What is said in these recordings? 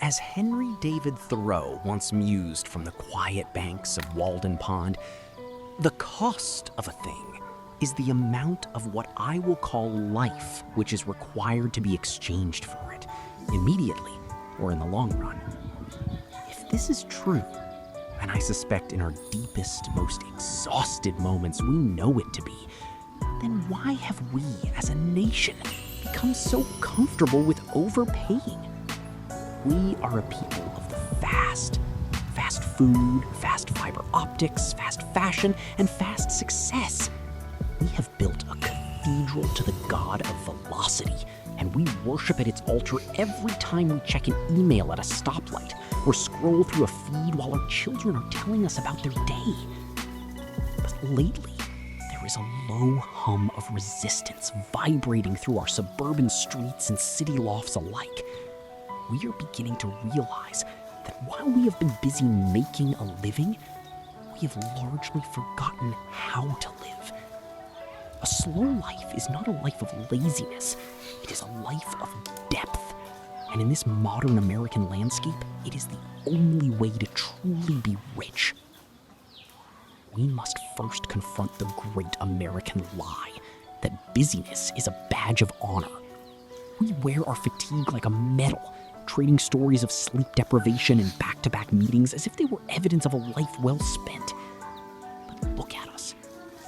As Henry David Thoreau once mused from the quiet banks of Walden Pond, the cost of a thing is the amount of what I will call life which is required to be exchanged for it, immediately or in the long run. If this is true, and I suspect in our deepest, most exhausted moments we know it to be, then why have we as a nation become so comfortable with overpaying? We are a people of the fast food, fast fiber optics, fast fashion, and fast success. We have built a cathedral to the god of velocity, and we worship at its altar every time we check an email at a stoplight or scroll through a feed while our children are telling us about their day. But lately, there is a low hum of resistance vibrating through our suburban streets and city lofts alike. We are beginning to realize that while we have been busy making a living, we have largely forgotten how to live. A slow life is not a life of laziness, it is a life of depth. And in this modern American landscape, it is the only way to truly be rich. We must first confront the great American lie that busyness is a badge of honor. We wear our fatigue like a medal, trading stories of sleep deprivation and back-to-back meetings as if they were evidence of a life well spent. But look at us.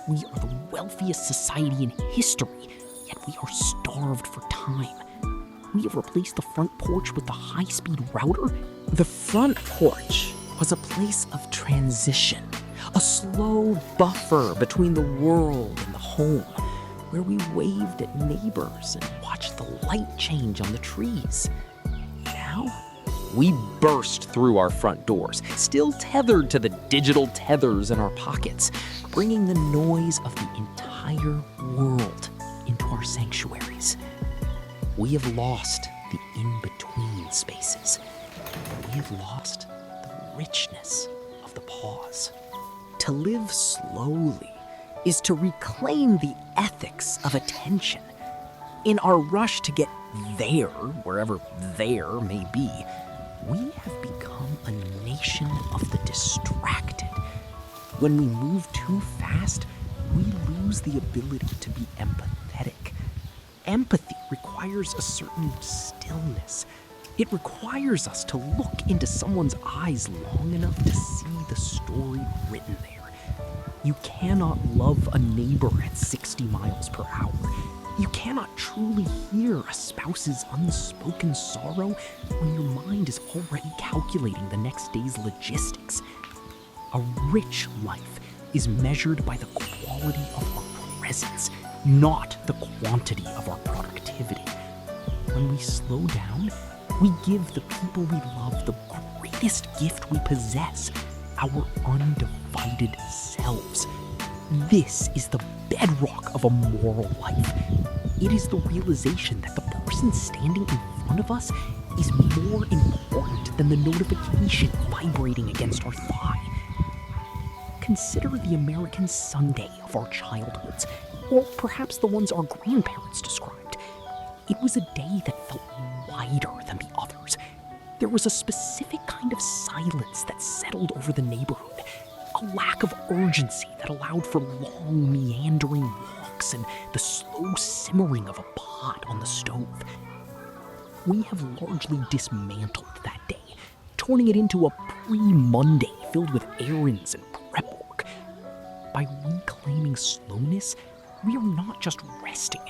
We are the wealthiest society in history, yet we are starved for time. We have replaced the front porch with the high-speed router. The front porch was a place of transition, a slow buffer between the world and the home, where we waved at neighbors and watched the light change on the trees. Now, we burst through our front doors, still tethered to the digital tethers in our pockets, bringing the noise of the entire world into our sanctuaries. We have lost the in-between spaces. We have lost the richness of the pause. To live slowly is to reclaim the ethics of attention. In our rush to get there, wherever there may be, we have become a nation of the distracted. When we move too fast, we lose the ability to be empathetic. Empathy requires a certain stillness. It requires us to look into someone's eyes long enough to see the story written there. You cannot love a neighbor at 60 miles per hour. You cannot truly hear a spouse's unspoken sorrow when your mind is already calculating the next day's logistics. A rich life is measured by the quality of our presence, not the quantity of our productivity. When we slow down, we give the people we love the greatest gift we possess, our undivided selves. This is the bedrock of a moral life. It is the realization that the person standing in front of us is more important than the notification vibrating against our thigh. Consider the American Sunday of our childhoods, or perhaps the ones our grandparents described. It was a day that felt wider than the others. There was a specific kind of silence that settled over the neighborhood, a lack of urgency that allowed for long, meandering walks and the slow simmering of a pot on the stove. We have largely dismantled that day, turning it into a pre-Monday filled with errands and prep work. By reclaiming slowness, we are not just resting,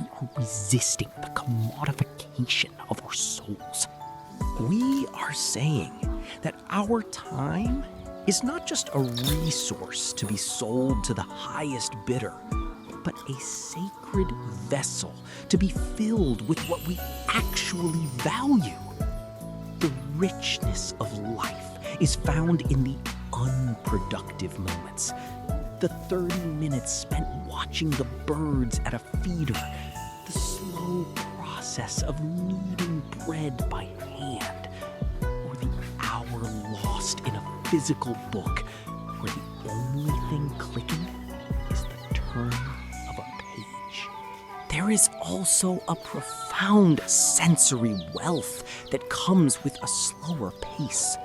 we are resisting the commodification of our souls. We are saying that our time is not just a resource to be sold to the highest bidder, but a sacred vessel to be filled with what we actually value. The richness of life is found in the unproductive moments. The 30 minutes spent watching the birds at a feeder, the slow process of kneading bread by hand, or the hour lost in a physical book where the only thing clicking is the turn of a page. There there is also a profound sensory wealth that comes with a slower pace.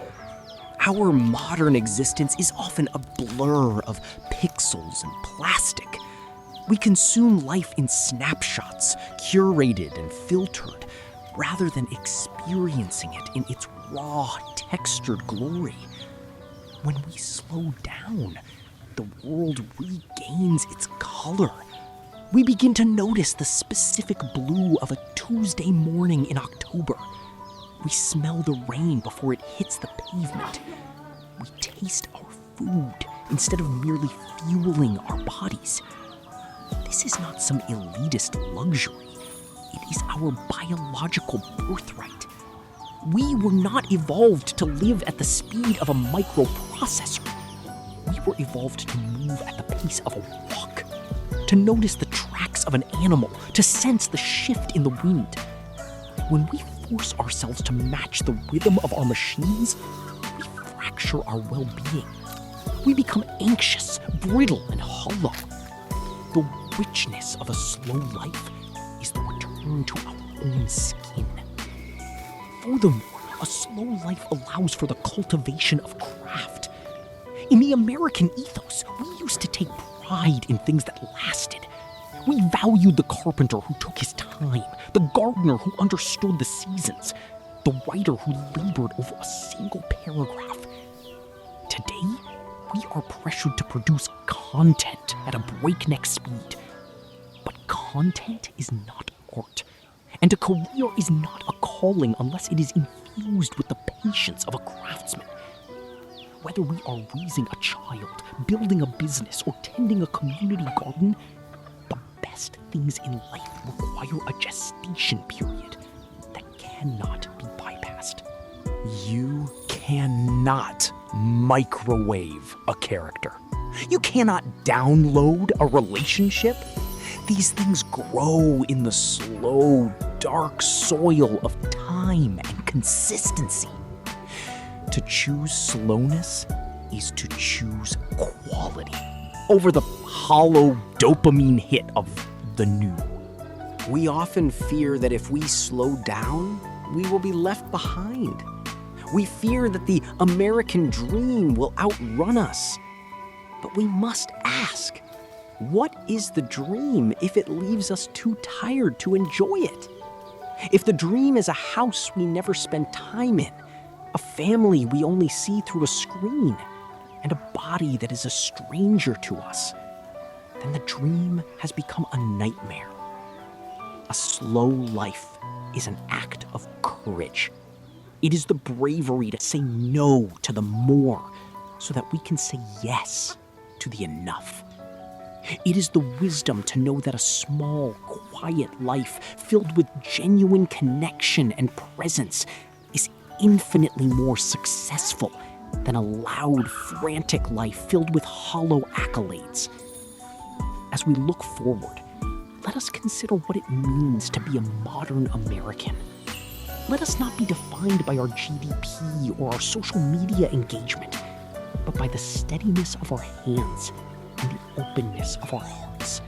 Our modern existence is often a blur of pixels and plastic. We consume life in snapshots, curated and filtered, rather than experiencing it in its raw, textured glory. When we slow down, the world regains its color. We begin to notice the specific blue of a Tuesday morning in October. We smell the rain before it hits the pavement. We taste our food instead of merely fueling our bodies. This is not some elitist luxury. It is our biological birthright. We were not evolved to live at the speed of a microprocessor. We were evolved to move at the pace of a walk, to notice the tracks of an animal, to sense the shift in the wind. When we force ourselves to match the rhythm of our machines, we fracture our well-being. We become anxious, brittle, and hollow. The richness of a slow life is the return to our own skin. Furthermore, a slow life allows for the cultivation of craft. In the American ethos, we used to take pride in things that lasted. We valued the carpenter who took his time, the gardener who understood the seasons, the writer who labored over a single paragraph. Today, we are pressured to produce content at a breakneck speed. But content is not art, and a career is not a calling unless it is infused with the patience of a craftsman. Whether we are raising a child, building a business, or tending a community garden, the best things in life require a gestation period that cannot be bypassed. You cannot microwave a character. You cannot download a relationship. These things grow in the slow, dark soil of time and consistency. To choose slowness is to choose quality over the hollow dopamine hit of the new. We often fear that if we slow down, we will be left behind. We fear that the American dream will outrun us. But we must ask, what is the dream if it leaves us too tired to enjoy it? If the dream is a house we never spend time in, a family we only see through a screen, and a body that is a stranger to us, then the dream has become a nightmare. A slow life is an act of courage. It is the bravery to say no to the more so that we can say yes to the enough. It is the wisdom to know that a small, quiet life filled with genuine connection and presence is infinitely more successful than a loud, frantic life filled with hollow accolades. As we look forward, let us consider what it means to be a modern American. Let us not be defined by our GDP or our social media engagement, but by the steadiness of our hands and the openness of our hearts.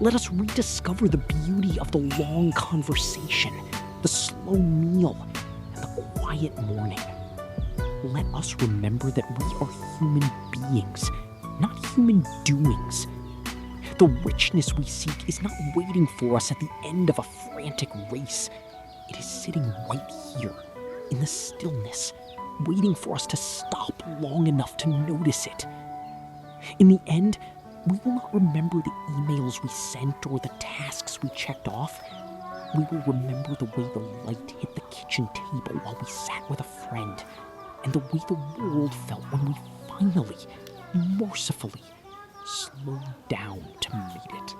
Let us rediscover the beauty of the long conversation, the slow meal, and the quiet morning. Let us remember that we are human beings, not human doings. The richness we seek is not waiting for us at the end of a frantic race. It is sitting right here, in the stillness, waiting for us to stop long enough to notice it. In the end, we will not remember the emails we sent or the tasks we checked off. We will remember the way the light hit the kitchen table while we sat with a friend, and the way the world felt when we finally, mercifully, slowed down to meet it.